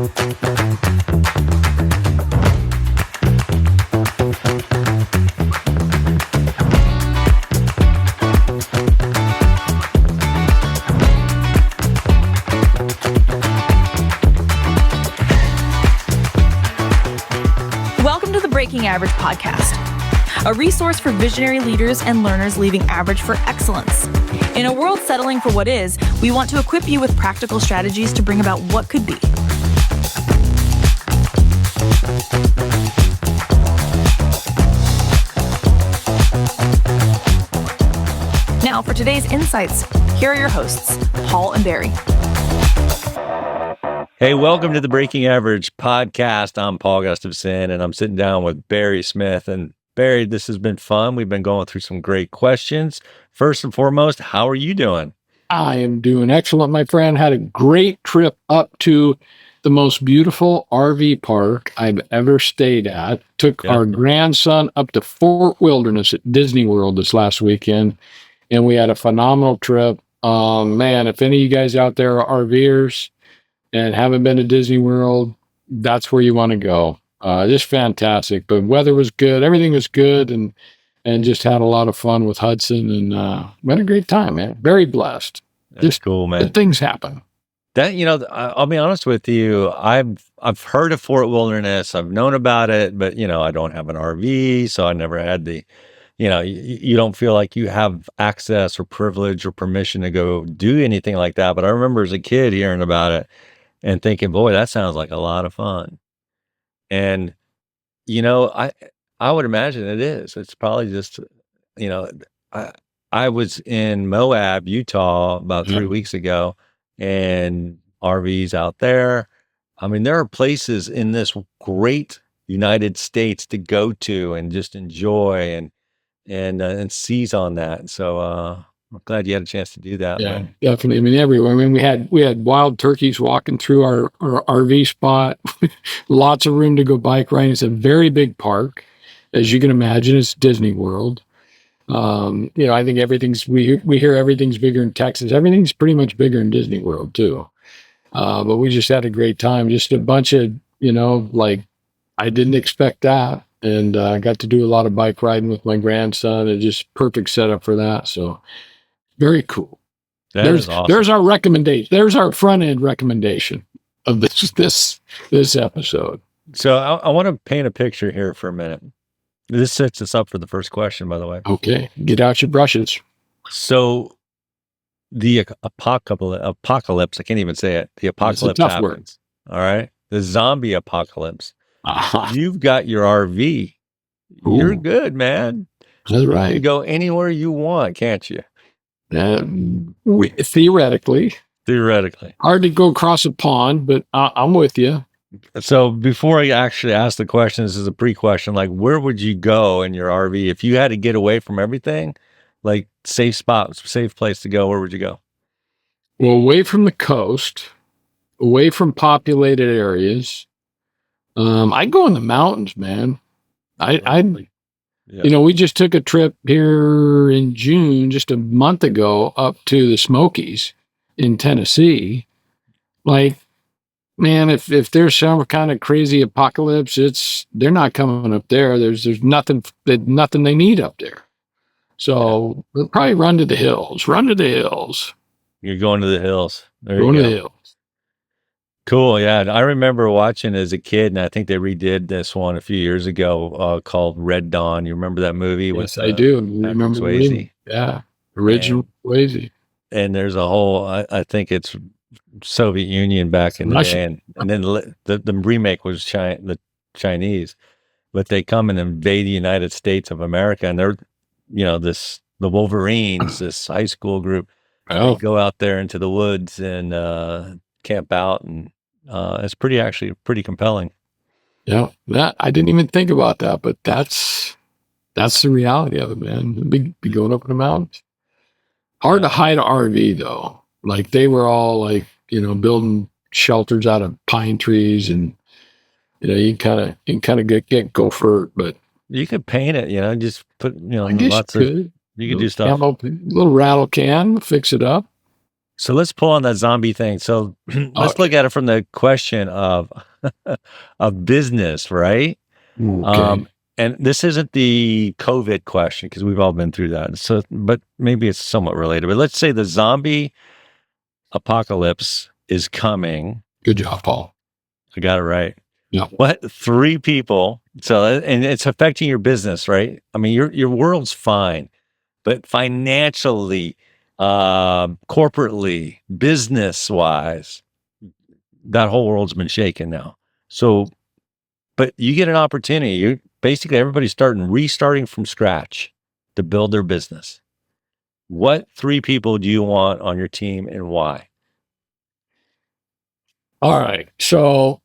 Welcome to the Breaking Average podcast, a resource for visionary leaders and learners leaving average for excellence. In a world settling for what is, we want to equip you with practical strategies to bring about what could be. Now, for today's insights, here are your hosts, Paul and Barry. Hey, welcome to the Breaking Average podcast. I'm Paul Gustavson, and I'm sitting down with Barry Smith. And Barry, this has been fun. We've been going through some great questions. First and foremost, how are you doing? I am doing excellent, my friend. Had a great trip up to the most beautiful RV park I've ever stayed at. Took our grandson up to Fort Wilderness at Disney World this last weekend, and we had a phenomenal trip. Man, if any of you guys out there are RVers and haven't been to Disney World, that's where you want to go. Just fantastic. But weather was good. Everything was good, and just had a lot of fun with Hudson, and we had a great time, man. Very blessed. That's just cool, man. Things happen. That, I'll be honest with you. I've heard of Fort Wilderness. I've known about it, but I don't have an RV, so I never had the, you don't feel like you have access or privilege or permission to go do anything like that. But I remember as a kid hearing about it and thinking, boy, that sounds like a lot of fun. And, I would imagine it is. It's probably just, I was in Moab, Utah about 3 weeks ago, and RVs out there. I mean, there are places in this great United States to go to and just enjoy and seize on that. So, I'm glad you had a chance to do that. Yeah, man. definitely. I mean, everywhere. I mean, we had wild turkeys walking through our RV spot. Lots of room to go bike riding. It's a very big park, as you can imagine. It's Disney World. I think we hear everything's bigger in Texas. Everything's pretty much bigger in Disney World too. But we just had a great time. Just a bunch of I didn't expect that. And I got to do a lot of bike riding with my grandson, and just perfect setup for that. So very cool. Is awesome. There's our recommendation. There's our front end recommendation of this episode. So I want to paint a picture here for a minute. This sets us up for the first question, by the way. Okay, get out your brushes. So the apocalypse, I can't even say it. The apocalypse happens. Word. All right. The zombie apocalypse. You've got your RV. Ooh. You're good, man. That's right. You can go anywhere you want, can't you? Theoretically. Hard to go across a pond, but I'm with you. So before I actually ask the question, this is a pre-question. Like, where would you go in your RV if you had to get away from everything? Like, safe spot, safe place to go. Where would you go? Well, away from the coast, away from populated areas. I'd go in the mountains, man. We just took a trip here in June, just a month ago, up to the Smokies in Tennessee. Like, man, if there's some kind of crazy apocalypse, they're not coming up there. There's nothing they need up there. So we'll probably run to the hills. You're going to the hills. Going to the hills. Cool. Yeah. I remember watching as a kid, and I think they redid this one a few years ago called Red Dawn. You remember that movie? Yes, I do. Remember Swayze? Yeah. Original Swayze. And there's a whole, I think it's Soviet Union back in the day. And then the remake was the Chinese. But they come and invade the United States of America. And they're, the Wolverines, this high school group, they go out there into the woods and camp out, and it's pretty compelling. Yeah, that I didn't even think about that, but that's the reality of it, man. Be going up in the mountains. Hard to hide an RV though. Like they were all building shelters out of pine trees, and you kind of go for it, but you could paint it. Just put I guess lots of. You could do stuff. Little rattle can, fix it up. So let's pull on that zombie thing. So let's look at it from the question of of business, right? Okay. And this isn't the COVID question because we've all been through that. So, but maybe it's somewhat related. But let's say the zombie apocalypse is coming. Good job, Paul. I got it right. Yeah. What 3 people? So, and it's affecting your business, right? I mean, your world's fine, but financially, corporately, business wise, that whole world's been shaken now. So, but you get an opportunity. You basically everybody's restarting from scratch to build their business. What 3 people do you want on your team and why? All right. So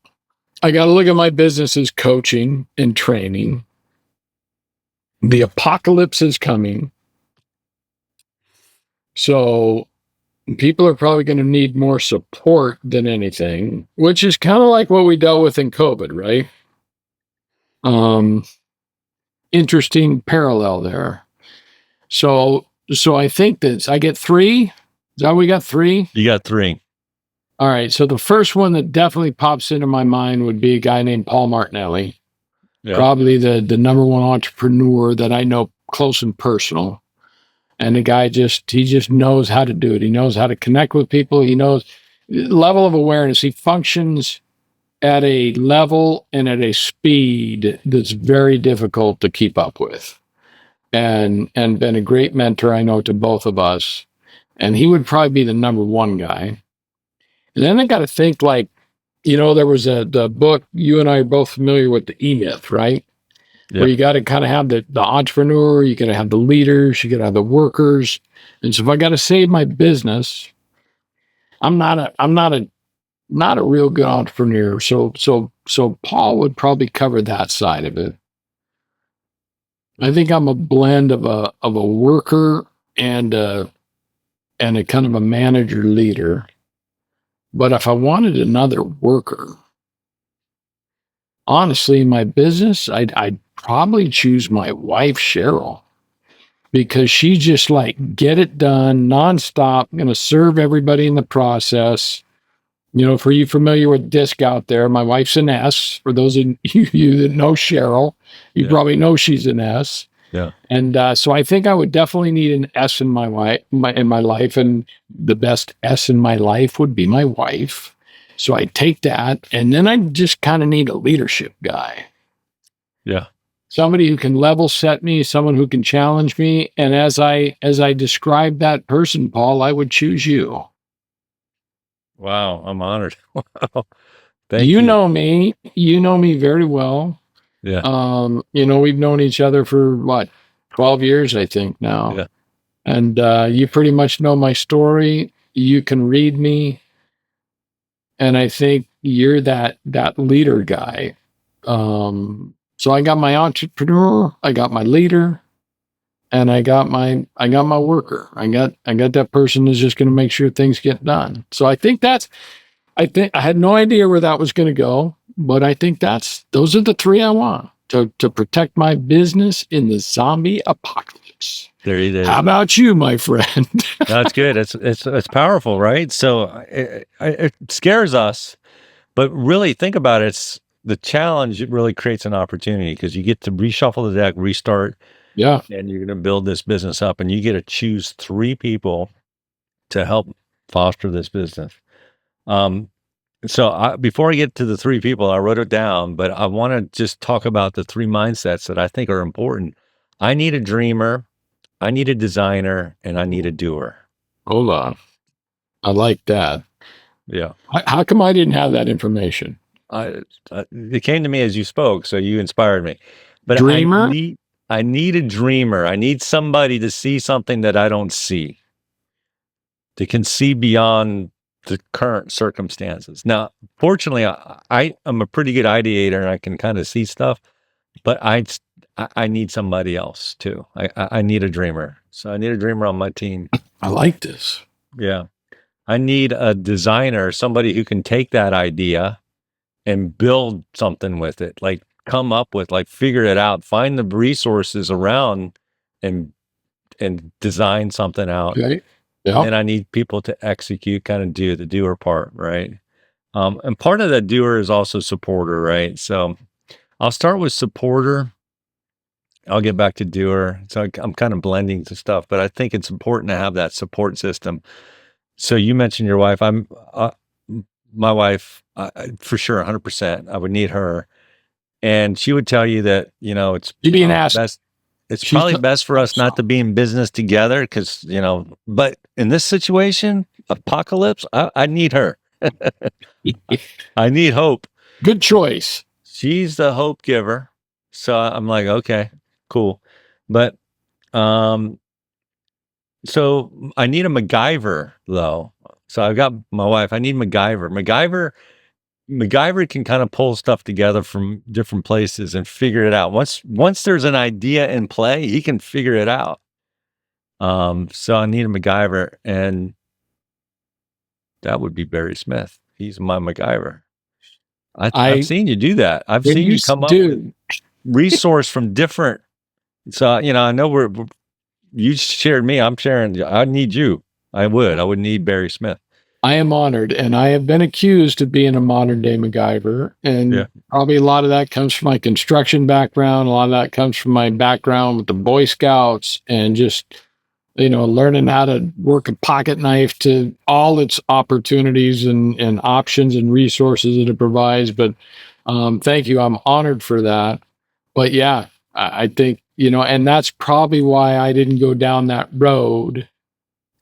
I got to look at my business as coaching and training. The apocalypse is coming. So people are probably going to need more support than anything, which is kind of like what we dealt with in COVID, right? Interesting parallel there. So I think that I get 3. Is that we got 3? You got 3. All right. So the first one that definitely pops into my mind would be a guy named Paul Martinelli. Yeah. Probably the number one entrepreneur that I know close and personal. And the guy he just knows how to do it. He knows how to connect with people. He knows level of awareness. He functions at a level and at a speed that's very difficult to keep up with. And been a great mentor, I know, to both of us. And he would probably be the number one guy. And then I got to think like, there was the book, you and I are both familiar with the E-Myth, right? Yeah. Where you got to kind of have the entrepreneur, you got to have the leaders, you got to have the workers. And so if I got to save my business, I'm not a real good entrepreneur. So Paul would probably cover that side of it. I think I'm a blend of a worker and a kind of a manager leader. But if I wanted another worker, honestly, in my business, I'd probably choose my wife, Cheryl, because she just like get it done nonstop, going to serve everybody in the process. For you familiar with DISC out there, my wife's an S. For those of you that know Cheryl, you probably know she's an S. Yeah. And so I think I would definitely need an S in my life, and the best S in my life would be my wife. So I take that, and then I just kind of need a leadership guy. Yeah. Somebody who can level set me, someone who can challenge me. And as I describe that person, Paul, I would choose you. Wow, I'm honored. Wow. Thank You you. know me. You know me very well. Yeah. We've known each other for 12 years, I think now. Yeah. And you pretty much know my story. You can read me. And I think you're that leader guy. So I got my entrepreneur, I got my leader, and I got my worker. I got that person who's just going to make sure things get done. So I think I had no idea where that was going to go, but I think those are the 3 I want to protect my business in the zombie apocalypse. There it is. How about you, my friend? That's good. It's powerful, right? So it scares us, but really think about it. It's the challenge. It really creates an opportunity because you get to reshuffle the deck, restart. Yeah. And you're going to build this business up, and you get to choose 3 people to help foster this business. So before I get to the 3 people, I wrote it down, but I want to just talk about the 3 mindsets that I think are important. I need a dreamer, I need a designer, and I need a doer. Hold on. I like that. Yeah. How come I didn't have that information? It came to me as you spoke, so you inspired me. But Dreamer? I need a dreamer. I need somebody to see something that I don't see, that can see beyond the current circumstances. Now, fortunately, I am a pretty good ideator and I can kind of see stuff, but I need somebody else too. I need a dreamer. So I need a dreamer on my team. I like this. Yeah. I need a designer, somebody who can take that idea and build something with it, like come up with, like figure it out, find the resources around and design something out. Okay. And Yeah. then I need people to execute, kind of do the doer part, right? And part of that doer is also supporter, right? So I'll start with supporter. I'll get back to doer. So I'm kind of blending the stuff, but I think it's important to have that support system. So you mentioned your wife. My wife, for sure, 100%. I would need her, and she would tell you that it's You being probably asked. best. It's probably best for us not to be in business together because But in this situation, apocalypse, I need her. I need hope. Good choice. She's the hope giver. So I'm like, okay, cool. But um, so I need a MacGyver though. So I've got my wife. I need MacGyver. MacGyver can kind of pull stuff together from different places and figure it out. Once there's an idea in play, he can figure it out. So I need a MacGyver, and that would be Barry Smith. He's my MacGyver. I've seen you do that. I've when seen you you come up do, with resource from different. So I know you shared me. I'm sharing. I need you. I would need Barry Smith. I am honored, and I have been accused of being a modern day MacGyver, and Yeah. probably a lot of that comes from my construction background. A lot of that comes from my background with the Boy Scouts, and just learning how to work a pocket knife to all its opportunities and options and resources that it provides. But thank you, I'm honored for that. But yeah, I think and that's probably why I didn't go down that road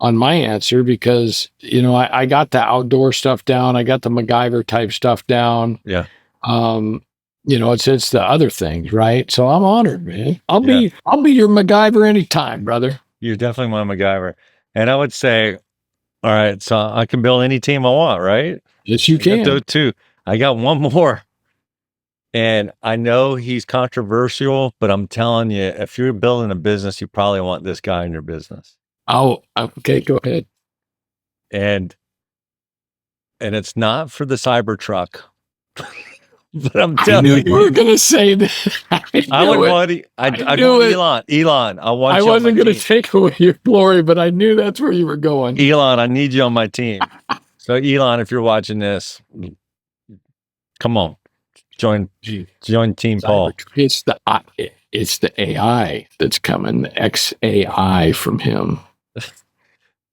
on my answer, because I got the outdoor stuff down, I got the MacGyver type stuff down. Yeah. It's the other things, right? So I'm honored, man. I'll be your MacGyver anytime, brother. You're definitely my MacGyver. And I would say, all right, so I can build any team I want, right? Yes, you I got can. those two. I got one more. And I know he's controversial, but I'm telling you, if you're building a business, you probably want this guy in your business. Oh, okay, go ahead. And it's not for the Cybertruck. But I'm telling you, you were going to say that. I would want Elon. Elon, I want you. I wasn't going to take away your glory, but I knew that's where you were going. Elon, I need you on my team. So Elon, if you're watching this, come on, join Team Paul. It's the AI that's coming, the XAI from him.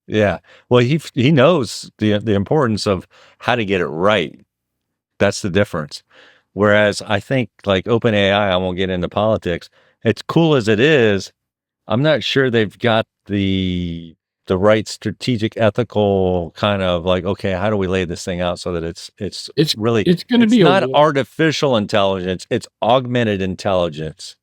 Yeah. Well, he knows the importance of how to get it right. That's the difference. Whereas I think like OpenAI, I won't get into politics. It's cool as it is. I'm not sure they've got the right strategic, ethical kind of like, okay, how do we lay this thing out so that it's going to be not artificial intelligence, it's augmented intelligence.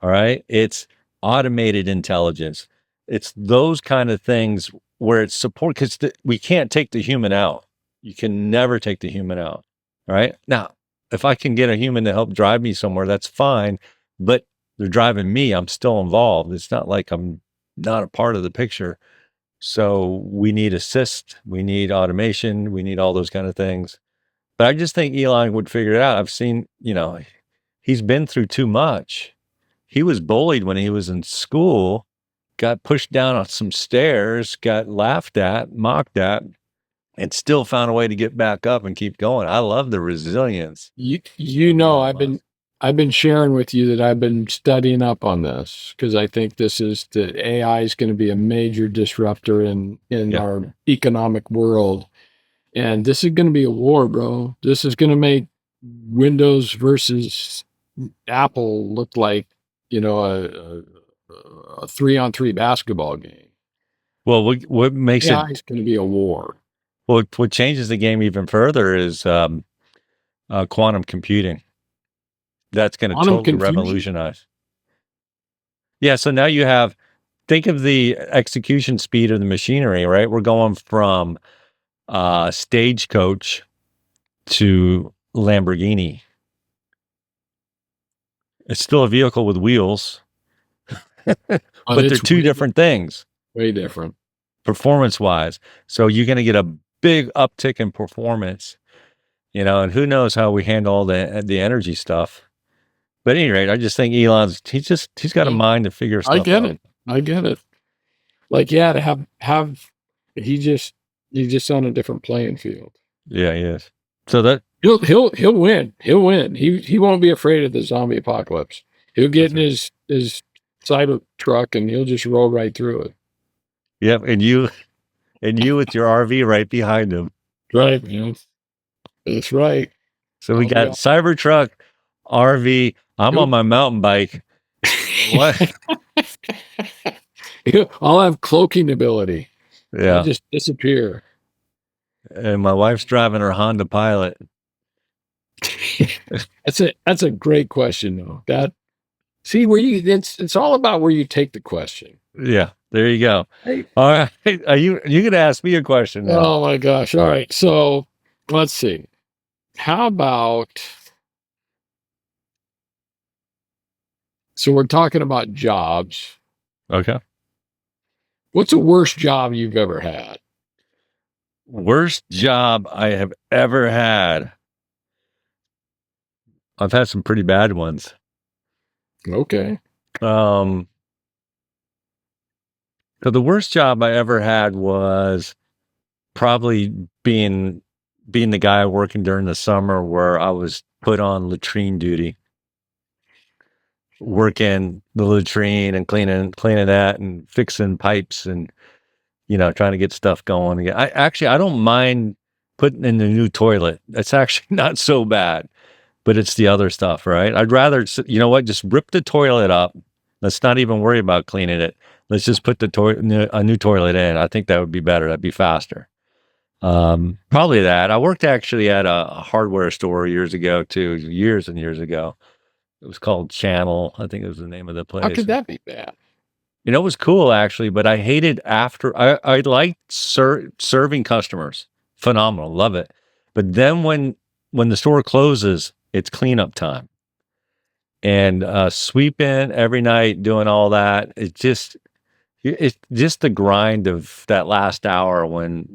All right. It's automated intelligence. It's those kind of things where it's support, because we can't take the human out. You can never take the human out. All right. Now, if I can get a human to help drive me somewhere, that's fine. But they're driving me. I'm still involved. It's not like I'm not a part of the picture. So we need assist. We need automation. We need all those kind of things. But I just think Elon would figure it out. I've seen, he's been through too much. He was bullied when he was in school, got pushed down on some stairs, got laughed at, mocked at, and still found a way to get back up and keep going. I love the resilience. I've been sharing with you that I've been studying up on this, because I think the AI is going to be a major disruptor in our economic world. And this is going to be a war, bro. This is going to make Windows versus Apple look like, a 3-on-3 basketball game. Well, what makes AI is going to be a war. Well, what changes the game even further is quantum computing. That's going to totally revolutionize. Yeah. So now think of the execution speed of the machinery, right? We're going from Stagecoach to Lamborghini. It's still a vehicle with wheels, but they're two different things. Way different. Performance-wise. So you're going to get a big uptick in performance, and who knows how we handle all the energy stuff. But at any rate, I just think he's got a mind to figure stuff out. I get it. Like, yeah, to have He's just on a different playing field. Yeah, he is. So that He'll win. He'll win. He won't be afraid of the zombie apocalypse. He'll get in right. his side of truck and he'll just roll right through it. Yep, and you with your RV right behind him. Right, man. That's right. So we I'll be got all- Cybertruck, RV. I'm on my mountain bike. What? I'll have cloaking ability. I'll Yeah. just disappear. And my wife's driving her Honda Pilot. That's a great question though. That see where you it's all about where you take the question. Yeah, there you go. Hey. All right. Are you gonna ask me a question now? Oh my gosh. All right. So let's see. How about so we're talking about jobs. Okay. What's the worst job you've ever had? Worst job I have ever had. I've had some pretty bad ones. Okay. So the worst job I ever had was probably being the guy working during the summer where I was put on latrine duty, working the latrine and cleaning that and fixing pipes and trying to get stuff going again. I don't mind putting in the new toilet. That's actually not so bad, but it's the other stuff, right? I'd rather, just rip the toilet up. Let's not even worry about cleaning it. Let's just put a new toilet in. I think that would be better. That'd be faster. Probably that. I worked actually at a hardware store years ago too, years and years ago. It was called Channel. I think it was the name of the place. How could that be bad? It was cool actually, but I hated after I liked serving customers. Phenomenal. Love it. But then when the store closes, it's cleanup time. And sweeping every night, doing all that. It's just the grind of that last hour when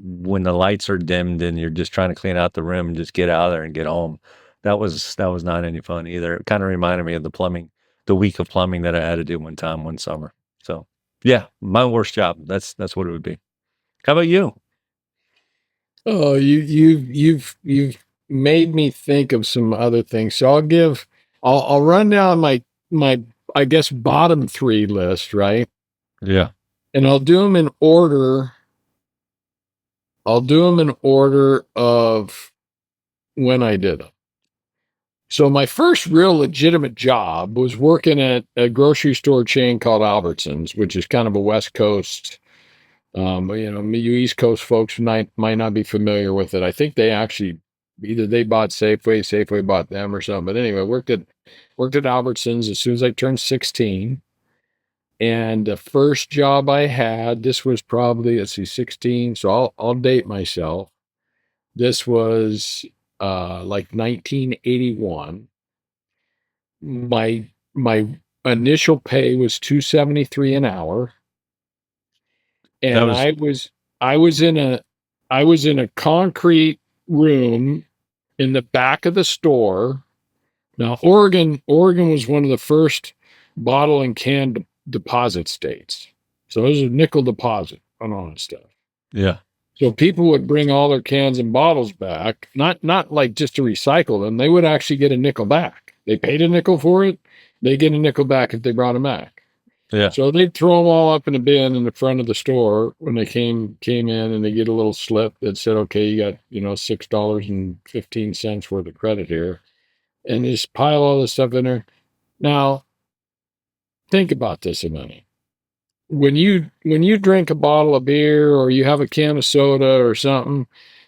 the lights are dimmed and you're just trying to clean out the room and just get out of there and get home. That was not any fun either. It kind of reminded me of the week of plumbing that I had to do one summer. So yeah, my worst job. That's what it would be. How about you? Oh, you've made me think of some other things. So I'll run down my I guess bottom three list, right? Yeah. And I'll do them in order. I'll do them in order of when I did them. So my first real legitimate job was working at a grocery store chain called Albertsons, which is kind of a West Coast. You East Coast folks might not be familiar with it. I think they actually either they bought Safeway bought them or something. But anyway, worked at Albertsons as soon as I turned 16. And the first job I had, this was probably, let's see, 16. So I'll date myself. This was like 1981. My initial pay was $2.73 an hour. And I was in a concrete room in the back of the store. Now, Oregon was one of the first bottle and can deposit states. So it was a nickel deposit on all that stuff. Yeah. So people would bring all their cans and bottles back, not like just to recycle them. They would actually get a nickel back. They paid a nickel for it. They get a nickel back if they brought them back. Yeah. So they'd throw them all up in a bin in the front of the store when they came in, and they get a little slip that said, "Okay, you got $6.15 worth of credit here," and just pile all this stuff in there. Now, think about this a minute. When you drink a bottle of beer or you have a can of soda or something,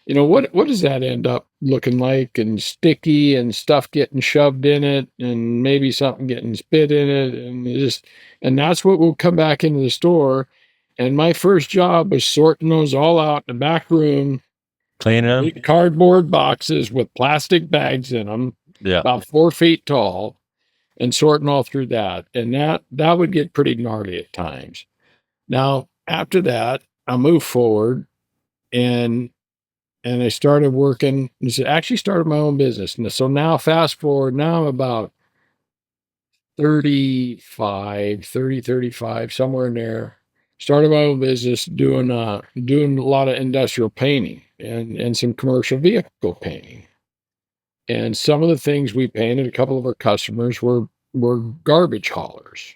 what does that end up looking like? And sticky and stuff getting shoved in it, and maybe something getting spit in it, and that's what will come back into the store. And my first job was sorting those all out in the back room, Cleaning them. cardboard boxes with plastic bags in them, Yeah. about 4 feet tall, and sorting all through that. And that would get pretty gnarly at times. Now, after that, I moved forward and I started working. Actually started my own business. And so now fast forward, now I'm about 35, somewhere in there. Started my own business doing a lot of industrial painting and some commercial vehicle painting. And some of the things we painted, a couple of our customers were garbage haulers.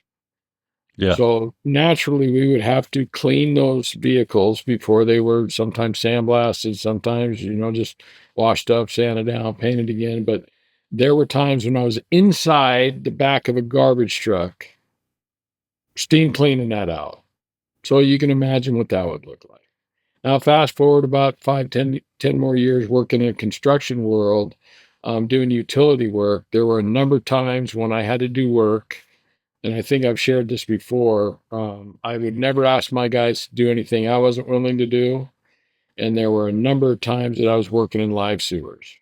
Yeah. So naturally, we would have to clean those vehicles before they were sometimes sandblasted, sometimes, just washed up, sanded down, painted again. But there were times when I was inside the back of a garbage truck, steam cleaning that out. So you can imagine what that would look like. Now, fast forward about 5, 10 more years working in a construction world, doing utility work. There were a number of times when I had to do work, and I think I've shared this before. I would never ask my guys to do anything I wasn't willing to do. And there were a number of times that I was working in live sewers.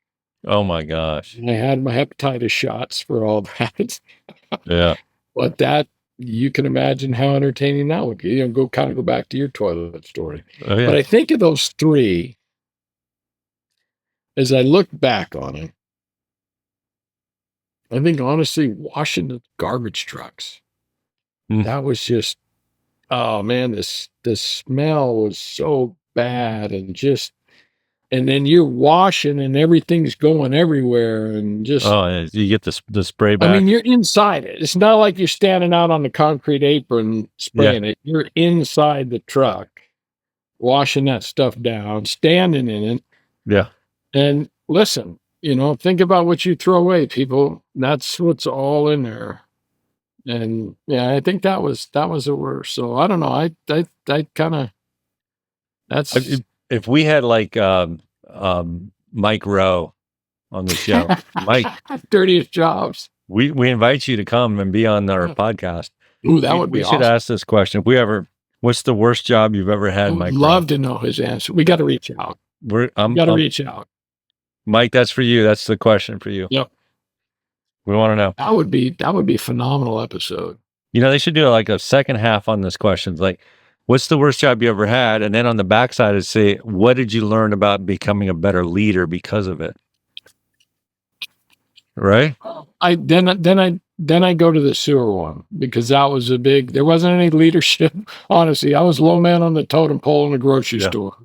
Oh my gosh. And I had my hepatitis shots for all that. Yeah. But that, you can imagine how entertaining that would be. Go back to your toilet story. Oh yeah. But I think of those three, as I look back on it, I think honestly, washing the garbage trucks, that was just, oh man, the smell was so bad, and then you're washing and everything's going everywhere and just, Oh, yeah. You get the spray I back. mean, you're inside it. It's not like you're standing out on the concrete apron spraying it. You're inside the truck, washing that stuff down, standing in it. Yeah. And listen, think about what you throw away, people. That's what's all in there. And yeah, I think that was the worst. So I don't know. I kind of, that's If we had like Mike Rowe on the show, Mike, dirtiest jobs. we invite you to come and be on our podcast. Ooh, that would be we awesome. should ask this question. If we ever, what's the worst job you've ever had, Mike? I'd love to know his answer. We got to reach out. Reach out. Mike, that's for you. That's the question for you. Yep. We want to know. That would be a phenomenal episode. They should do like a second half on this question. Like, what's the worst job you ever had? And then on the backside is say, what did you learn about becoming a better leader because of it? Right? Then I go to the sewer one because that was there wasn't any leadership. Honestly, I was low man on the totem pole in the grocery store.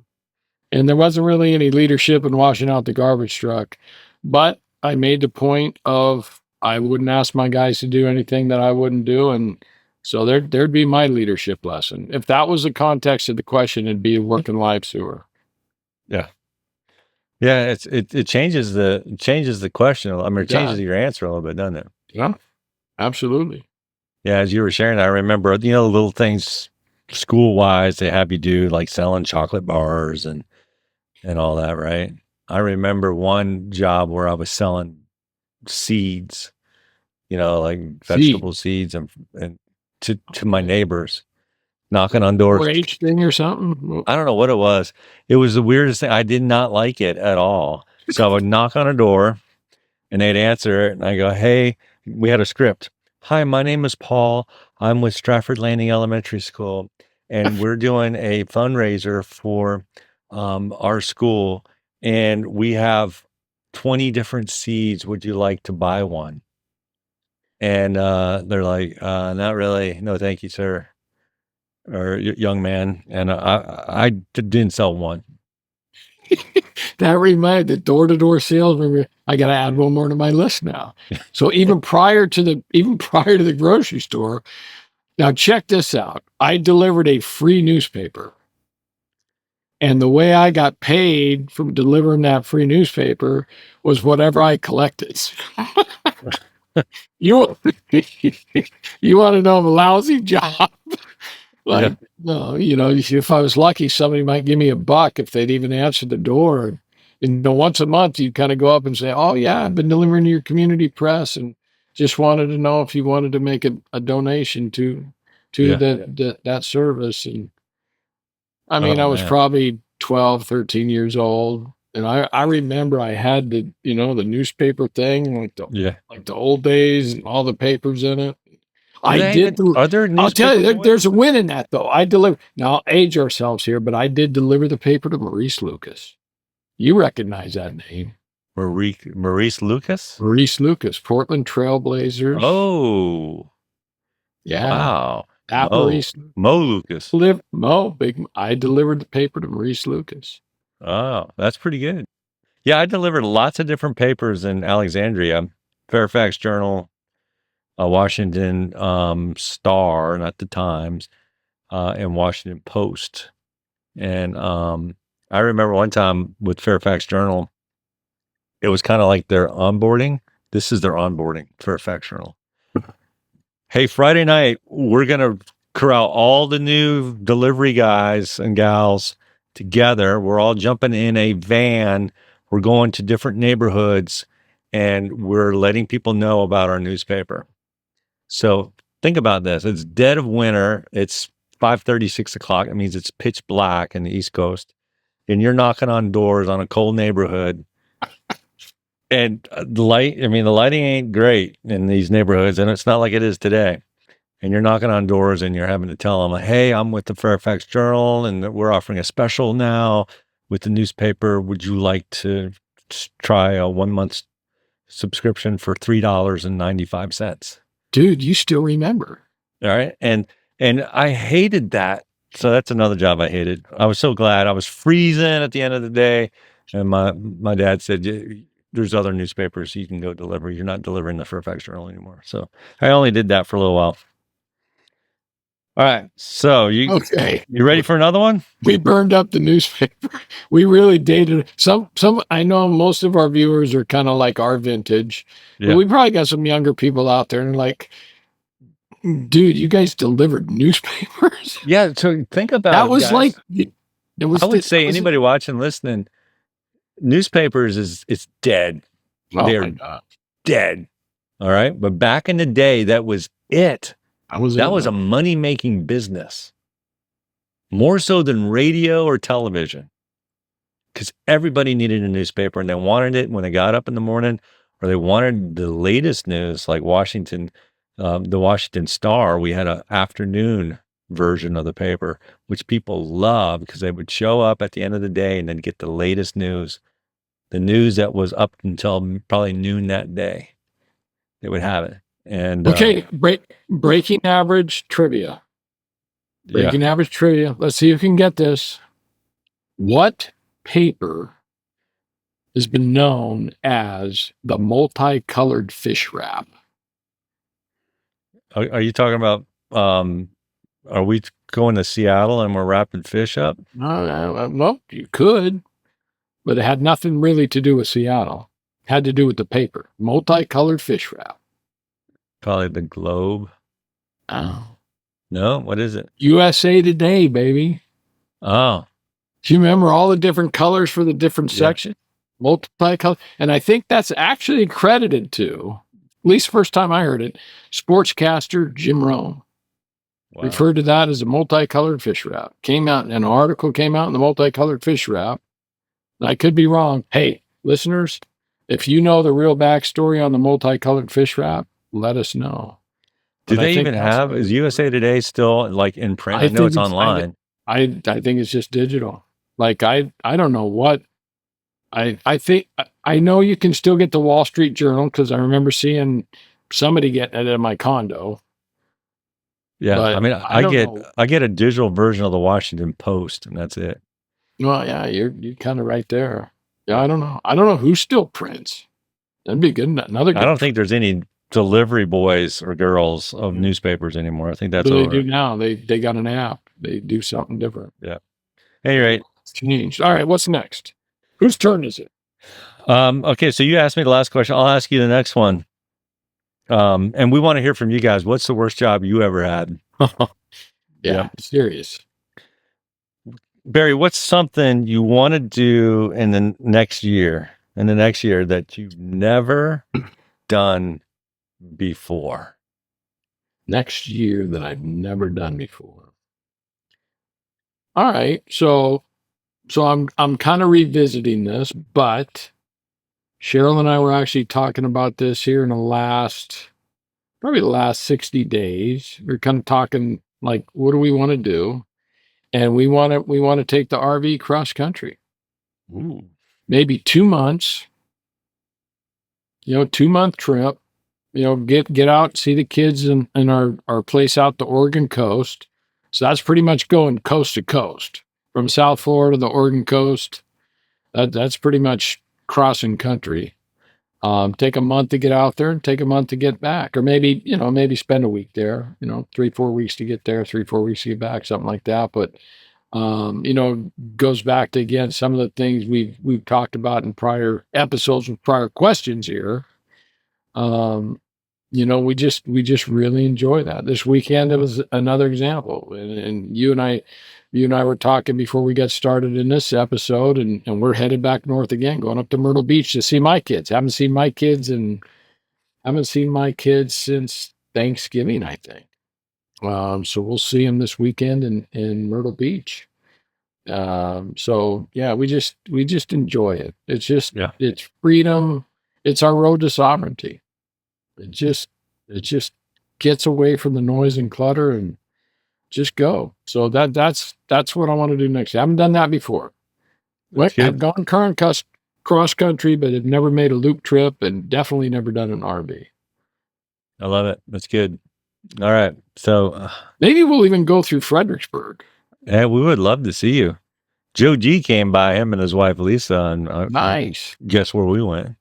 And there wasn't really any leadership in washing out the garbage truck. But I made the point of I wouldn't ask my guys to do anything that I wouldn't do. And so there'd be my leadership lesson. If that was the context of the question, it'd be working live sewer. Yeah. Yeah, it changes the question. I mean, it changes your answer a little bit, doesn't it? Yeah, absolutely. Yeah, as you were sharing, I remember, little things school-wise they have you do, like selling chocolate bars and all that, right? I remember one job where I was selling seeds, like vegetable seeds and to my neighbors, knocking on doors. 4-H thing or something? I don't know what it was. It was the weirdest thing. I did not like it at all. So I would knock on a door and they'd answer it. And I go, hey, we had a script. Hi, my name is Paul. I'm with Stratford Landing Elementary School. And we're doing a fundraiser for our school. And we have 20 different seeds. Would you like to buy one? And they're like, not really. No, thank you, sir. Or young man. And I didn't sell one. That reminded the door-to-door salesman. I got to add one more to my list now. So even prior to the grocery store, now check this out. I delivered a free newspaper. And the way I got paid from delivering that free newspaper was whatever I collected. You want to know a lousy job? No, if I was lucky, somebody might give me $1 if they'd even answer the door. And once a month, you'd kind of go up and say, "Oh yeah, I've been delivering to your community press, and just wanted to know if you wanted to make a donation to that service." And I mean, I was probably 12, 13 years old. And I remember I had the newspaper thing, like the old days and all the papers in it. Are there I'll tell you, there's a win in that though. Now I'll age ourselves here, but I did deliver the paper to Maurice Lucas. You recognize that name. Maurice Lucas? Maurice Lucas, Portland Trailblazers. Oh. Yeah. Wow. Mo Lucas. I delivered the paper to Maurice Lucas. Oh, that's pretty good. Yeah, I delivered lots of different papers in Alexandria, Fairfax Journal, Washington Star, not the Times, and Washington Post. And I remember one time with Fairfax Journal, it was kind of like their onboarding. This is their onboarding, Fairfax Journal. Hey, Friday night, we're going to corral all the new delivery guys and gals together. We're all jumping in a van. We're going to different neighborhoods and we're letting people know about our newspaper. So think about this. It's dead of winter. It's 5:30, 6 o'clock. It means it's pitch black in the East Coast. And you're knocking on doors on a cold neighborhood. And the lighting ain't great in these neighborhoods, and it's not like it is today. And you're knocking on doors and you're having to tell them, hey, I'm with the Fairfax Journal and we're offering a special now with the newspaper. Would you like to try a 1 month subscription for $3.95? Dude, you still remember. All right. And I hated that. So that's another job I hated. I was so glad. I was freezing at the end of the day. And my dad said, there's other newspapers you can go deliver. You're not delivering the Fairfax Journal anymore. So I only did that for a little while. All right. So you ready for another one? We burned up the newspaper. We really dated some. I know most of our viewers are kind of like our vintage. Yeah. But we probably got some younger people out there and like, dude, you guys delivered newspapers. Yeah. So think about that it, was guys. like it was. I would say anybody watching, listening, newspapers it's dead. Oh They're my God. dead. All right. But back in the day, that was it. That was a money-making business, more so than radio or television, because everybody needed a newspaper and they wanted it when they got up in the morning, or they wanted the latest news, like Washington, the Washington Star. We had an afternoon version of the paper, which people loved because they would show up at the end of the day and then get the latest news, the news that was up until probably noon that day. They would have it. And breaking average trivia. Breaking average trivia. Let's see if you can get this. What paper has been known as the multicolored fish wrap? Are you talking about? Are we going to Seattle and we're wrapping fish up? No, you could, but it had nothing really to do with Seattle. It had to do with the paper. Multicolored fish wrap. Probably the Globe. Oh. No, what is it? USA Today, baby. Oh. Do you remember all the different colors for the different sections? Multicolor. And I think that's actually credited to, at least first time I heard it, sportscaster Jim Rome. Wow. Referred to that as a multicolored fish wrap. An article came out in the multicolored fish wrap. I could be wrong. Hey, listeners, if you know the real backstory on the multicolored fish wrap, let us know. Do they even have, is USA Today still like in print? I know it's online. I think it's just digital. Like, I don't know what, I think, I know you can still get the Wall Street Journal because I remember seeing somebody getting it in my condo. Yeah. I mean, I get a digital version of the Washington Post and that's it. Well, yeah, you're kind of right there. Yeah. I don't know who still prints. That'd be good. I don't think there's any delivery boys or girls of newspapers anymore. I think that's what over. They do now. They got an app. They do something different. Yeah. Anyway, it's changed. All right, what's next? Whose turn is it? Okay, so you asked me the last question. I'll ask you the next one. And we want to hear from you guys. What's the worst job you ever had? Yeah, serious. Barry, what's something you want to do in the next year that you've never done before? Next year that I've never done before. All right. So I'm kind of revisiting this, but Cheryl and I were actually talking about this here in probably the last 60 days. We're kind of talking like, what do we want to do? And we want to take the RV cross country. Ooh. Maybe 2 months, 2-month trip. get out, see the kids in our place out the Oregon coast. So that's pretty much going coast to coast from South Florida to the Oregon coast. That's pretty much crossing country. Take a month to get out there and take a month to get back, or maybe spend a week there, 3-4 weeks to get there, 3-4 weeks to get back, something like that. But, goes back to, again, some of the things we've talked about in prior episodes with prior questions here. We just really enjoy that. This weekend, it was another example. And you and I were talking before we got started in this episode, and we're headed back north again, going up to Myrtle Beach to see my kids. Haven't seen my kids since Thanksgiving, I think. So we'll see them this weekend in Myrtle Beach. So yeah, we just enjoy it. It's freedom. It's our road to sovereignty. It just gets away from the noise and clutter and just go. So that's what I want to do next. I haven't done that before. I've gone cross country, but have never made a loop trip, and definitely never done an RV. I love it. That's good. All right. So maybe we'll even go through Fredericksburg. Yeah, we would love to see you. Joe G came by, him and his wife Lisa, and nice. Guess where we went?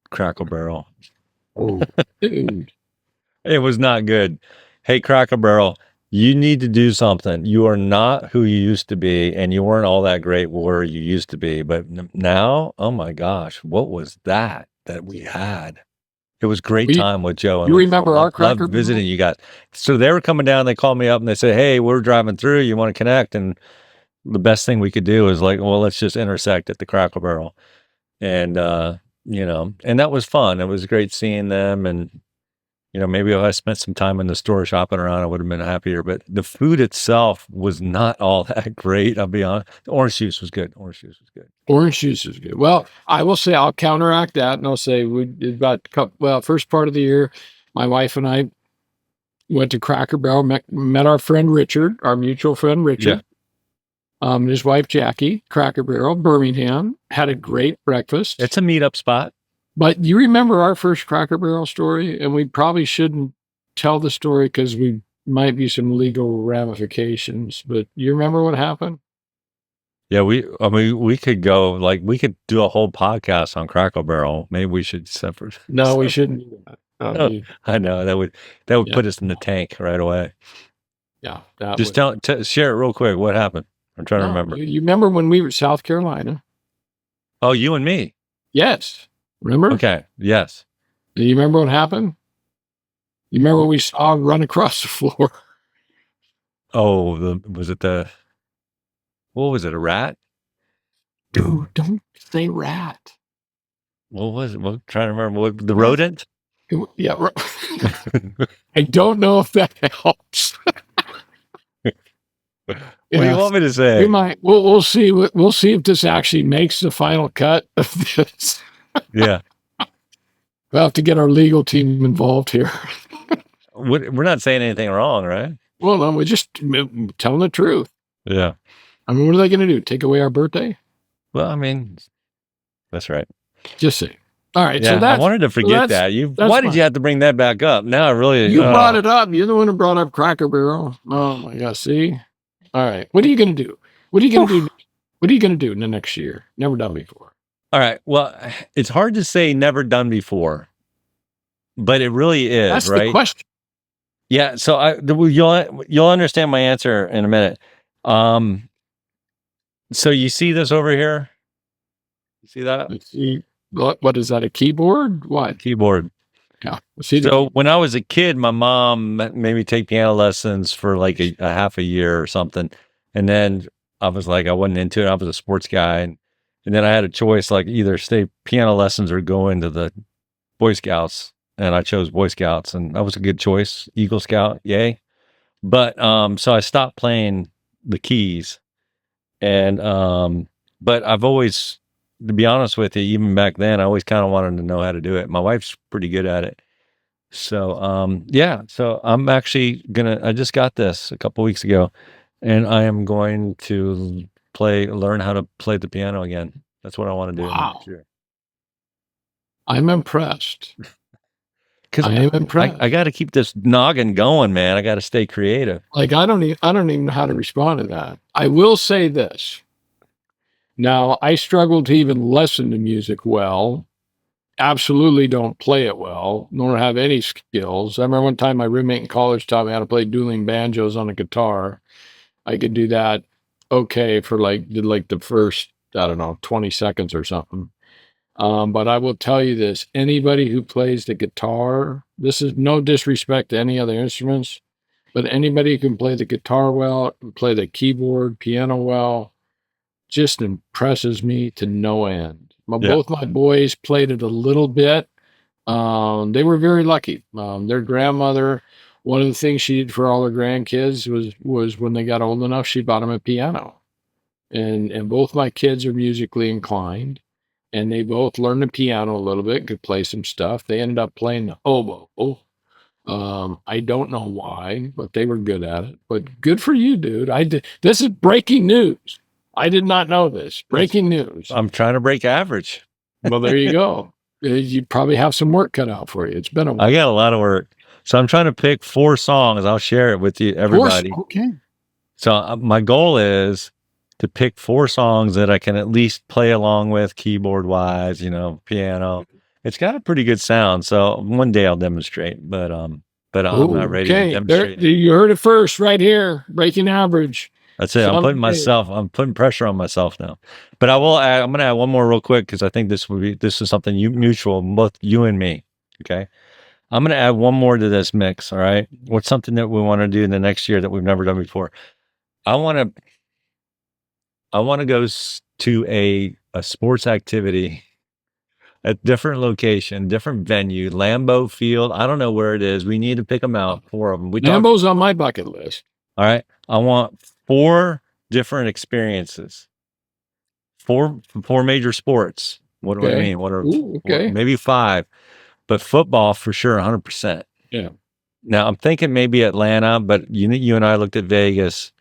Crackle Barrel. Oh, dude. It was not good. Hey, Crackle Barrel, you need to do something. You are not who you used to be, and you weren't all that great where you used to be. But now, oh my gosh, what was that we had? It was great time with Joe. You remember our Cracker Barrel? Visiting you guys. So they were coming down. They called me up and they said, "Hey, we're driving through. You want to connect?" And the best thing we could do is like, well, let's just intersect at the Crackle Barrel, and and that was fun. It was great seeing them, and maybe if I spent some time in the store shopping around, I would have been happier. But the food itself was not all that great. I'll be honest. The orange juice was good. Orange juice is good. Well, I will say I'll counteract that, and I'll say first part of the year, my wife and I went to Cracker Barrel, met our friend Richard, our mutual friend Richard, and his wife Jackie. Cracker Barrel, Birmingham, had a great breakfast. It's a meetup spot. But you remember our first Cracker Barrel story, and we probably shouldn't tell the story because we might be some legal ramifications. But you remember what happened? Yeah, we could go, like, we could do a whole podcast on Crackle Barrel. Maybe we should separate. No, we shouldn't do that. I know that would put us in the tank right away. Yeah, just share it real quick. What happened? I'm trying to remember. You remember when we were in South Carolina? Oh, you and me. Yes. Remember? Okay. Yes. Do you remember what happened? You remember what we saw run across the floor? Oh, what was it? A rat? Dude, don't say rat. What was it? I'm trying to remember. The rodent? Yeah. I don't know if that helps. What do you want me to say? We might. We'll see. We'll see if this actually makes the final cut of this. Yeah. We'll have to get our legal team involved here. We're not saying anything wrong, right? Well, no, we're just telling the truth. Yeah. I mean, what are they going to do? Take away our birthday? Well, I mean, that's right. Just say. All right. Yeah, so I wanted to forget that. Why did you have to bring that back up? Now I really. You brought it up. You're the one who brought up Cracker Barrel. Oh my gosh. See. All right. What are you going to do? What are you going to do? What are you going to do in the next year? Never done before. All right. Well, it's hard to say never done before, but it really is. That's right? The question. Yeah. So you'll understand my answer in a minute. So you see this over here? You see that? Let's see. What is that? A keyboard? What? Keyboard. Yeah. So when I was a kid, my mom made me take piano lessons for like a half a year or something. And then I was like, I wasn't into it. I was a sports guy. And then I had a choice, like either stay piano lessons or go into the Boy Scouts. And I chose Boy Scouts, and that was a good choice. Eagle Scout, yay. But so I stopped playing the keys. And but I've always, to be honest with you, even back then, I always kind of wanted to know how to do it. My wife's pretty good at it. So, so I'm actually I just got this a couple weeks ago, and I am going to learn how to play the piano again. That's what I want to do next year. I'm impressed. Because I am impressed. I got to keep this noggin going, man. I got to stay creative. Like I don't even know how to respond to that. I will say this. Now, I struggle to even listen to music well. Absolutely don't play it well, nor have any skills. I remember one time my roommate in college taught me how to play dueling banjos on a guitar. I could do that okay for like the first, I don't know, 20 seconds or something. But I will tell you this, anybody who plays the guitar, this is no disrespect to any other instruments, but anybody who can play the guitar well, play the keyboard, piano well, just impresses me to no end. Yeah. Both my boys played it a little bit. They were very lucky. Their grandmother, one of the things she did for all her grandkids was when they got old enough, she bought them a piano. And both my kids are musically inclined, and they both learned the piano a little bit, could play some stuff. They ended up playing the oboe. I don't know why, but they were good at it. But good for you, dude. I did. This is breaking news. I did not know this. Breaking news. I'm trying to break average. Well, there you go. You probably have some work cut out for you. It's been a while. I got a lot of work. So I'm trying to pick 4 songs. I'll share it with you, everybody. Okay. So my goal is to pick 4 songs that I can at least play along with keyboard wise, piano. It's got a pretty good sound. So one day I'll demonstrate, but I'm not ready to demonstrate. You heard it first right here. Breaking average. That's it. I'm putting pressure on myself now. But I'm going to add one more real quick because I think this is something mutual, both you and me. Okay. I'm going to add one more to this mix. All right. What's something that we want to do in the next year that we've never done before? I want to go to a sports activity at different location, different venue, Lambeau Field. I don't know where it is. We need to pick them out, 4 of them. Lambeau's on my bucket list. All right. I want 4 different experiences. 4 major sports. What do I mean? What, maybe 5, but football for sure, 100%. Yeah. Now I'm thinking maybe Atlanta, but you and I looked at Vegas,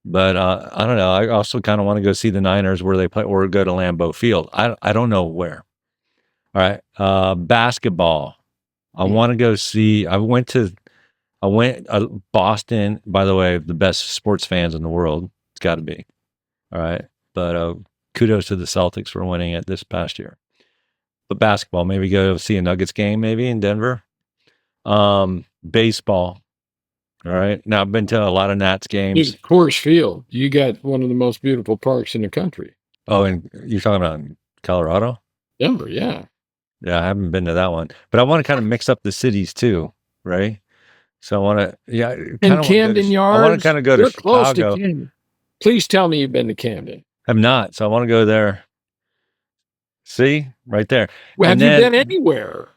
but I don't know. I also kind of want to go see the Niners where they play, or go to Lambeau Field. I don't know where. All right. Basketball. I want to go see. I went Boston. By the way, the best sports fans in the world. It's got to be. All right, but kudos to the Celtics for winning it this past year. But basketball, maybe go see a Nuggets game, maybe in Denver. Baseball. All right. Now I've been to a lot of Nats games. Dude, Coors Field. You got one of the most beautiful parks in the country. Oh, and you're talking about Colorado? Denver, yeah. Yeah, I haven't been to that one, but I want to kind of mix up the cities too, right? So I want to, in Camden Yards. I want to kind of go to Chicago. Close to Camden. Please tell me you've been to Camden. I'm not, so I want to go there. See, right there. Well, have you been anywhere?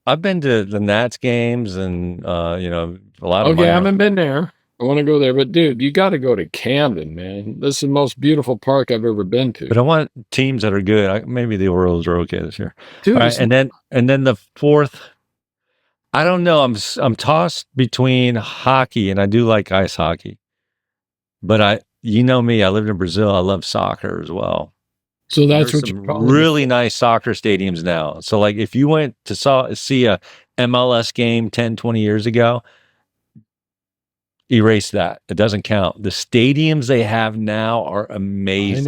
I've been to the Nats games and a lot of. Okay, I haven't been there. I want to go there, but dude, you got to go to Camden, man. This is the most beautiful park I've ever been to. But I want teams that are good. Maybe the Orioles are okay this year. Dude, all right, and then the 4th. I don't know. I'm tossed between hockey, and I do like ice hockey. But you know me. I lived in Brazil. I love soccer as well. So that's There's some really nice soccer stadiums now. So like if you went to see a MLS game 10, 20 years ago, erase that. It doesn't count. The stadiums they have now are amazing.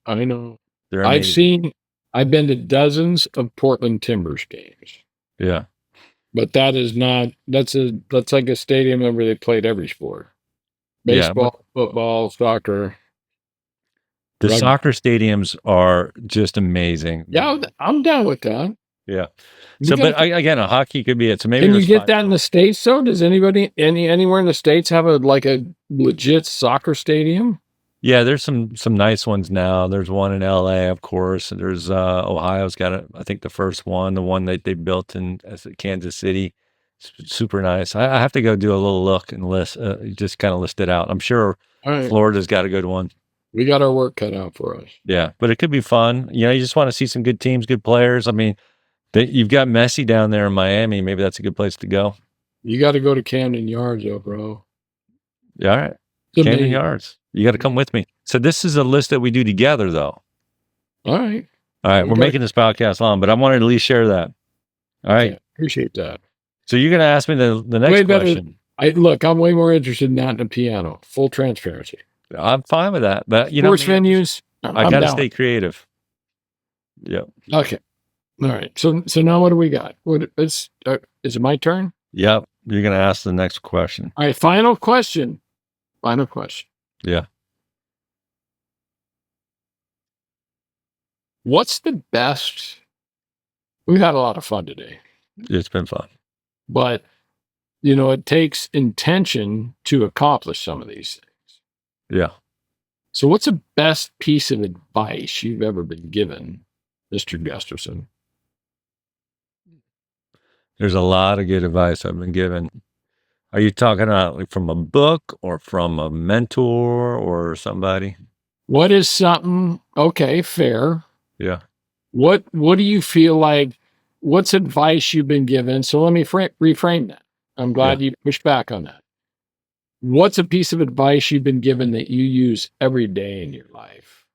I know. They're amazing. I've been to dozens of Portland Timbers games. Yeah. But that's like a stadium where they played every sport. Baseball, football, soccer. The soccer stadiums are just amazing. Yeah, I'm down with that. Yeah. So, but again, a hockey could be it. So maybe can you get that in the States? So does anybody anywhere in the States have a legit soccer stadium? Yeah, there's some nice ones now. There's one in LA, of course. There's Ohio's got I think the first one, the one that they built in Kansas City. It's super nice. I have to go do a little look and just kind of list it out. I'm sure Florida's got a good one. We got our work cut out for us. Yeah, but it could be fun. You just want to see some good teams, good players. I mean, you've got Messi down there in Miami. Maybe that's a good place to go. You got to go to Camden Yards, though, bro. Yeah, all right. Camden Yards. You got to come with me. So this is a list that we do together, though. All right. All right. We're making this podcast long, but I wanted to at least share that. All right. Okay, appreciate that. So you're going to ask me the next question. I'm way more interested in that than the piano. Full transparency. I'm fine with that. But, Sports venues, I got to stay creative. Yep. Okay. All right. So now what do we got? Is it my turn? Yep. You're going to ask the next question. All right. Final question. Yeah. What's the best? We've had a lot of fun today, It's been fun. but it takes intention to accomplish some of these things. Yeah. So what's the best piece of advice you've ever been given, Mr. Gustavson? There's a lot of good advice I've been given. Are you talking about like from a book or from a mentor or somebody? What is something? Okay, fair. Yeah. What do you feel like? What's advice you've been given? So let me reframe that. I'm glad you pushed back on that. What's a piece of advice you've been given that you use every day in your life?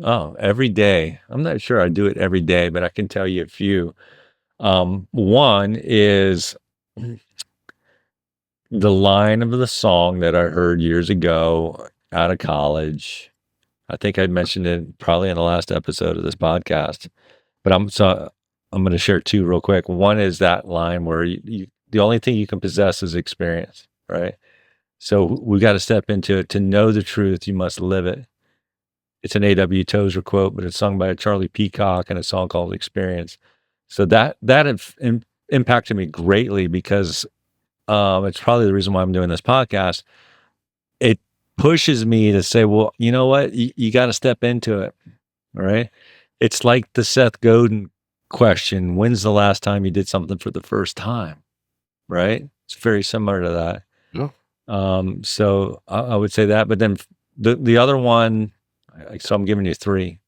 Oh, every day. I'm not sure I do it every day, but I can tell you a few. One is the line of the song that I heard years ago out of college. I think I mentioned it probably in the last episode of this podcast, but I'm going to share two real quick. One is that line where the only thing you can possess is experience, right? So we got to step into it. To know the truth, you must live it. It's an A.W. Tozer quote, but it's sung by Charlie Peacock in a song called Experience. So that impacted me greatly because it's probably the reason why I'm doing this podcast. It pushes me to say, well, you know what? You got to step into it. All right. It's like the Seth Godin question. When's the last time you did something for the first time? Right. It's very similar to that. Yeah. So I would say that, but then the other one, so I'm giving you three.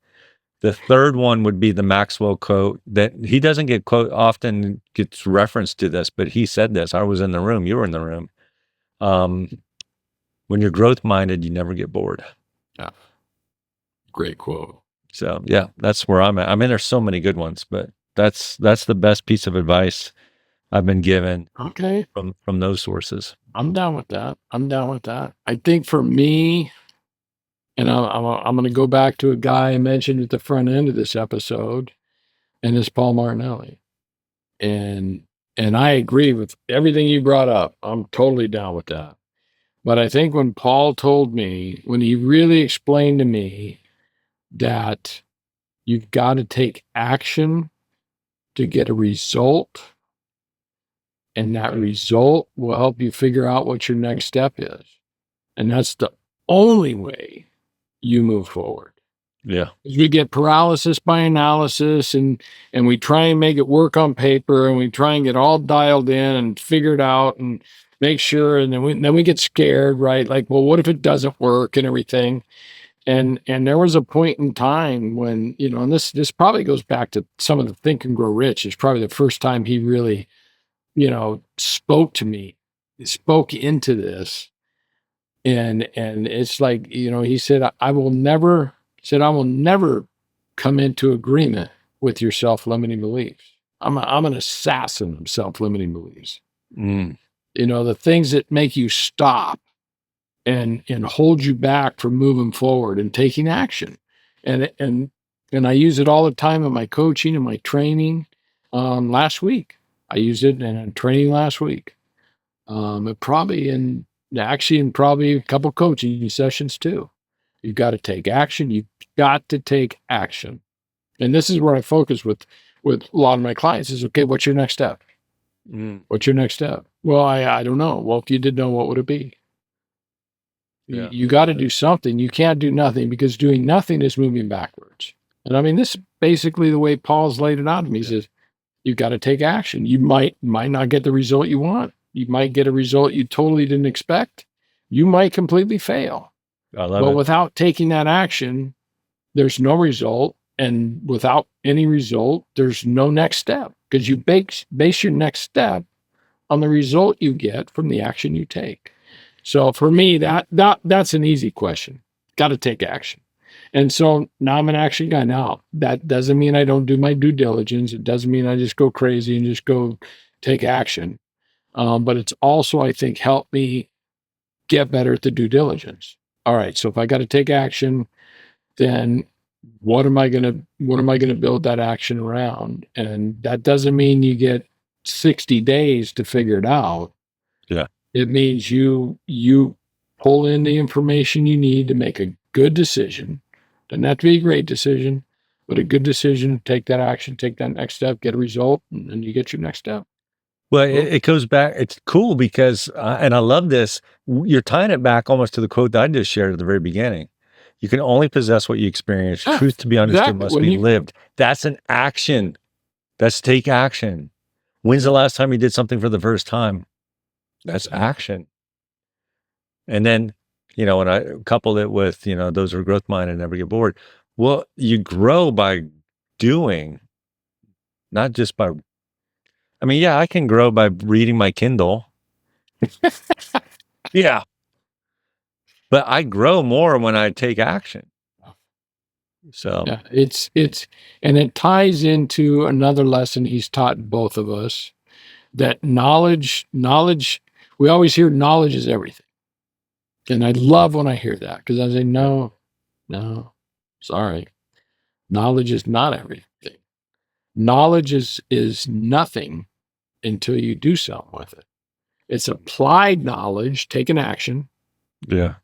The third one would be the Maxwell quote that he doesn't get often gets referenced to this, but he said this. I was in the room. You were in the room. When you're growth minded, you never get bored. Yeah. Great quote. So yeah, that's where I'm at. I mean, there's so many good ones, but that's the best piece of advice I've been given. Okay. From those sources. I'm down with that. I think for me, and I'm going to go back to a guy I mentioned at the front end of this episode, and it's Paul Martinelli. And I agree with everything you brought up. I'm totally down with that. But I think when Paul told me, when he really explained to me that you've got to take action to get a result, and that result will help you figure out what your next step is. And that's the only way you move forward. Yeah. We get paralysis by analysis, and we try and make it work on paper, and we try and get all dialed in and figured out and make sure. And then we get scared, right? Like, well, what if it doesn't work and everything? And there was a point in time when, and this probably goes back to some of the Think and Grow Rich. It's probably the first time he really, spoke to me, spoke into this. And it's like, he said, I will never come into agreement with your self-limiting beliefs. I'm an assassin of self-limiting beliefs. Mm. The things that make you stop and hold you back from moving forward and taking action. And I use it all the time in my coaching and my training. Last week, I used it in training last week. Probably in a couple coaching sessions too. You've got to take action. You've got to take action. And this is where I focus with a lot of my clients is, okay, what's your next step? What's your next step? Well, I don't know. Well, if you did know, what would it be? Yeah. You got to do something. You can't do nothing, because doing nothing is moving backwards. And I mean, this is basically the way Paul's laid it out to me. He says, you've got to take action. You might not get the result you want. You might get a result you totally didn't expect. You might completely fail. But without taking that action, there's no result. And without any result, there's no next step, because you base your next step on the result you get from the action you take. So for me, that's an easy question. Got to take action. And so now I'm an action guy. Now, that doesn't mean I don't do my due diligence. It doesn't mean I just go crazy and just go take action. But it's also, I think, helped me get better at the due diligence. All right, so if I got to take action, then what am I going to build that action around? And that doesn't mean you get 60 days to figure it out. Yeah. It means you pull in the information you need to make a good decision. Doesn't have to be a great decision, but a good decision, take that action, take that next step, get a result, and then you get your next step. Well, it goes back. It's cool because, and I love this. You're tying it back almost to the quote that I just shared at the very beginning. You can only possess what you experience. Truth to be understood must be lived. That's an action. That's take action. When's the last time you did something for the first time? That's action. And then, when I coupled it with, those are growth minded and never get bored. Well, you grow by doing, not just by, I can grow by reading my Kindle. Yeah. But I grow more when I take action. So yeah, and it ties into another lesson he's taught both of us, that knowledge, we always hear knowledge is everything. And I love when I hear that, because I say, no, sorry. Knowledge is not everything. Knowledge is nothing until you do something with it. It's applied knowledge, taken action. Yeah.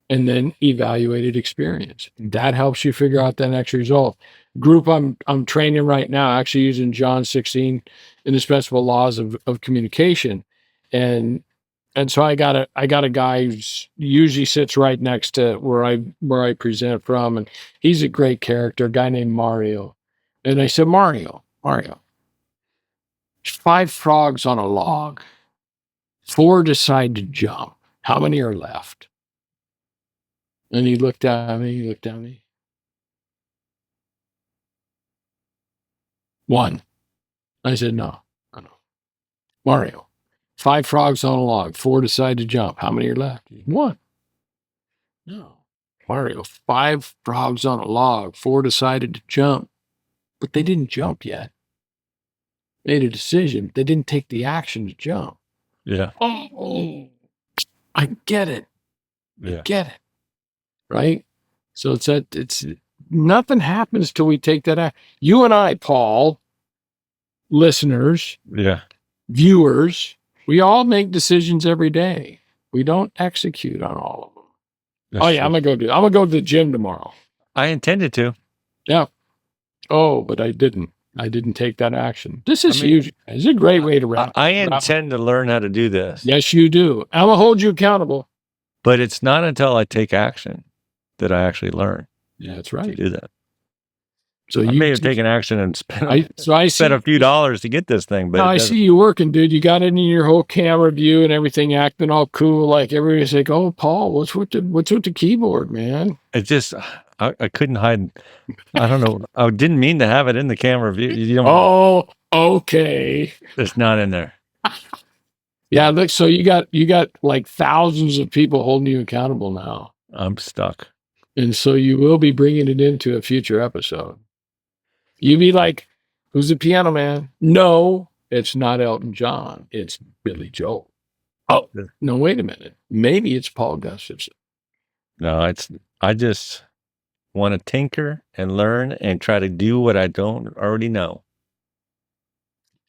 And then evaluated experience. That helps you figure out that next result. Group I'm training right now, actually using John 16 indispensable laws of communication. And so I got a guy who's usually sits right next to where I present from, and he's a great character, a guy named Mario. And I said, Mario, there's 5 frogs on a log. 4 decide to jump. How many are left? And he looked at me. 1. I said, no. Mario, 5 frogs on a log, 4 decide to jump. How many are left? 1. No. Mario, 5 frogs on a log, 4 decided to jump, but they didn't jump yet. Made a decision. They didn't take the action to jump. Yeah. Oh, I get it. Yeah. I get it. Right? So it's nothing happens till we take that action. You and I, Paul, listeners, viewers, we all make decisions every day. We don't execute on all of them. That's true. I'm gonna go to the gym tomorrow. I intended to. Yeah. Oh, but I didn't. I didn't take that action. This is huge. It's a great way to wrap. I intend to learn how to do this. Yes, you do. I'm gonna hold you accountable. But it's not until I take action that I actually learn. Yeah, that's right. To do that. So I may have taken action and spent a few dollars to get this thing. But I see you working, dude. You got it in your whole camera view and everything, acting all cool. Like everybody's like, "Oh, Paul, what's with the keyboard, man?" It just, I couldn't hide. I don't know. I didn't mean to have it in the camera view. Oh, okay. It's not in there. Yeah, look. So you got like thousands of people holding you accountable now. I'm stuck. And so you will be bringing it into a future episode. You be like, who's the piano man? No, it's not Elton John. It's Billy Joel. Oh, no, wait a minute. Maybe it's Paul Gustavson. No, I just want to tinker and learn and try to do what I don't already know.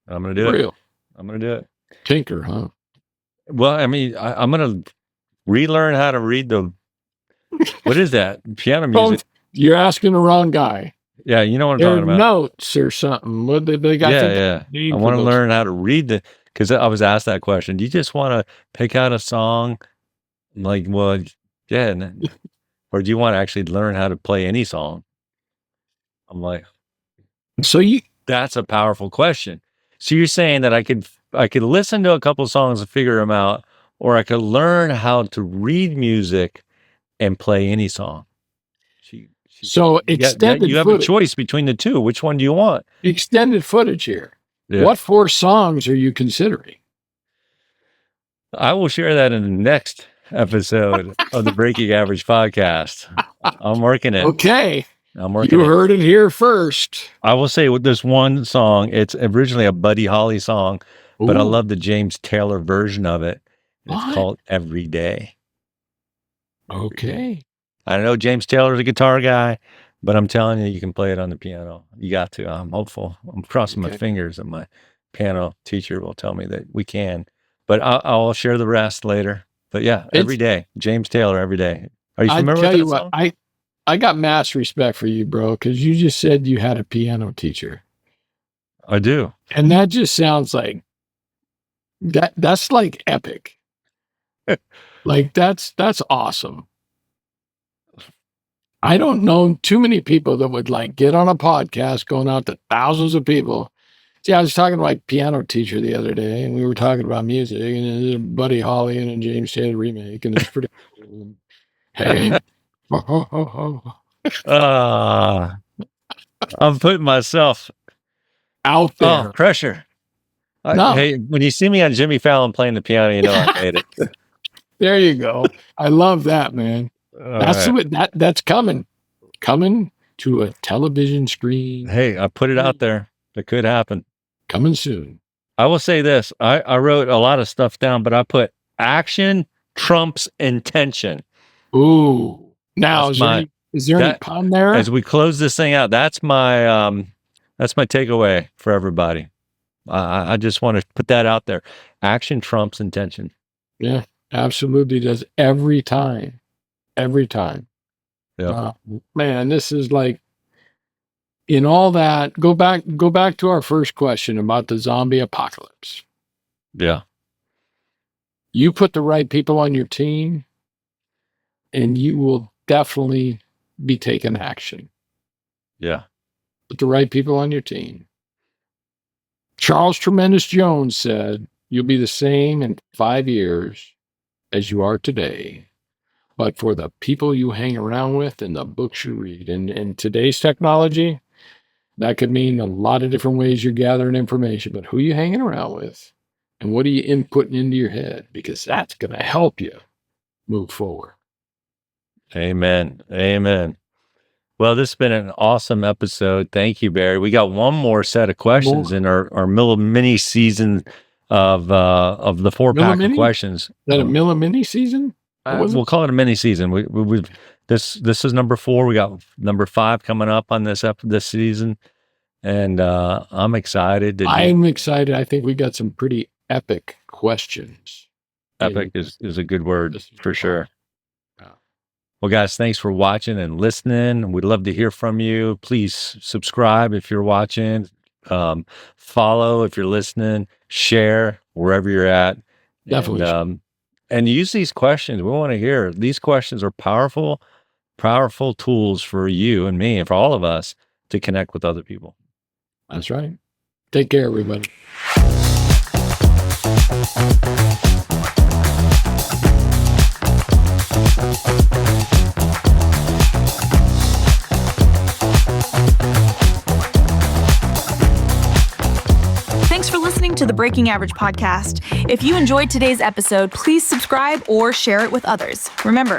I'm going to do it. I'm going to do it. Tinker, huh? Well, I'm going to relearn how to read what is that? Piano music. You're asking the wrong guy. Yeah, you know what I'm talking about. Notes or something. What they got? Yeah. I want to learn how to read because I was asked that question. Do you just want to pick out a song? Like, well, yeah. Or do you want to actually learn how to play any song? I'm like, that's a powerful question. So you're saying that I could listen to a couple of songs and figure them out, or I could learn how to read music and play any song. So extended you have footage. A choice between the two. Which one do you want? Extended footage here. Yeah. What 4 songs are you considering? I will share that in the next episode of the Breaking Average podcast. I'm working it. Okay. I'm working You it. heard it here first. I will say with this one song, it's originally a Buddy Holly song, but I Ooh. love the James Taylor version of it. It's What? called Every Day. Okay. I know James Taylor's a guitar guy, but I'm telling you, you can play it on the piano. You got to. I'm hopeful. I'm crossing my fingers that my piano teacher will tell me that we can. But I'll share the rest later. But yeah, Every Day. James Taylor, Every Day. Are you familiar with that song? I got mass respect for you, bro, because you just said you had a piano teacher. I do. And that just sounds like that's like epic. Like that's awesome. I don't know too many people that would like get on a podcast going out to thousands of people. See, I was talking to my piano teacher the other day, and we were talking about music, and there's a Buddy Holly and a James Taylor remake, and it's pretty cool. Hey. I'm putting myself out there. Oh, pressure. No. Hey, when you see me on Jimmy Fallon playing the piano, you know I made it. There you go. I love that, man. That's coming to a television screen. Hey, I put it out there. It could happen. Coming soon. I will say this. I wrote a lot of stuff down, but I put action trumps intention. Ooh. Now, is there any pun there? As we close this thing out, that's my takeaway for everybody. I just want to put that out there. Action trumps intention. Yeah, absolutely does every time. Every time. Yeah. Man, this is like in all that. Go back to our first question about the zombie apocalypse. Yeah. You put the right people on your team, and you will definitely be taking action. Yeah. Put the right people on your team. Charles Tremendous Jones said, "You'll be the same in 5 years as you are today, but for the people you hang around with and the books you read." And in today's technology, that could mean a lot of different ways you're gathering information, but who you hanging around with and what are you inputting into your head? Because that's going to help you move forward. Amen. Amen. Well, this has been an awesome episode. Thank you, Barry. We got one more set of questions in our mini season of the 4-pack of questions. Is that a mini season? We'll call it a mini season. This is number 4. We got number 5 coming up on this season, and I'm excited. I'm excited. I think we got some pretty epic questions. Epic is a good word for sure. Well, guys, thanks for watching and listening. We'd love to hear from you. Please subscribe if you're watching, follow if you're listening, share wherever you're at. Definitely. And use these questions. We want to hear. These questions are powerful tools for you and me and for all of us to connect with other people. That's right. Take care, everybody. Thanks for listening to the Breaking Average podcast. If you enjoyed today's episode, please subscribe or share it with others. Remember,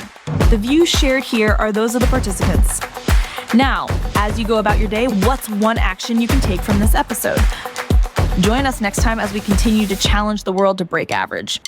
the views shared here are those of the participants. Now, as you go about your day, what's one action you can take from this episode? Join us next time as we continue to challenge the world to break average.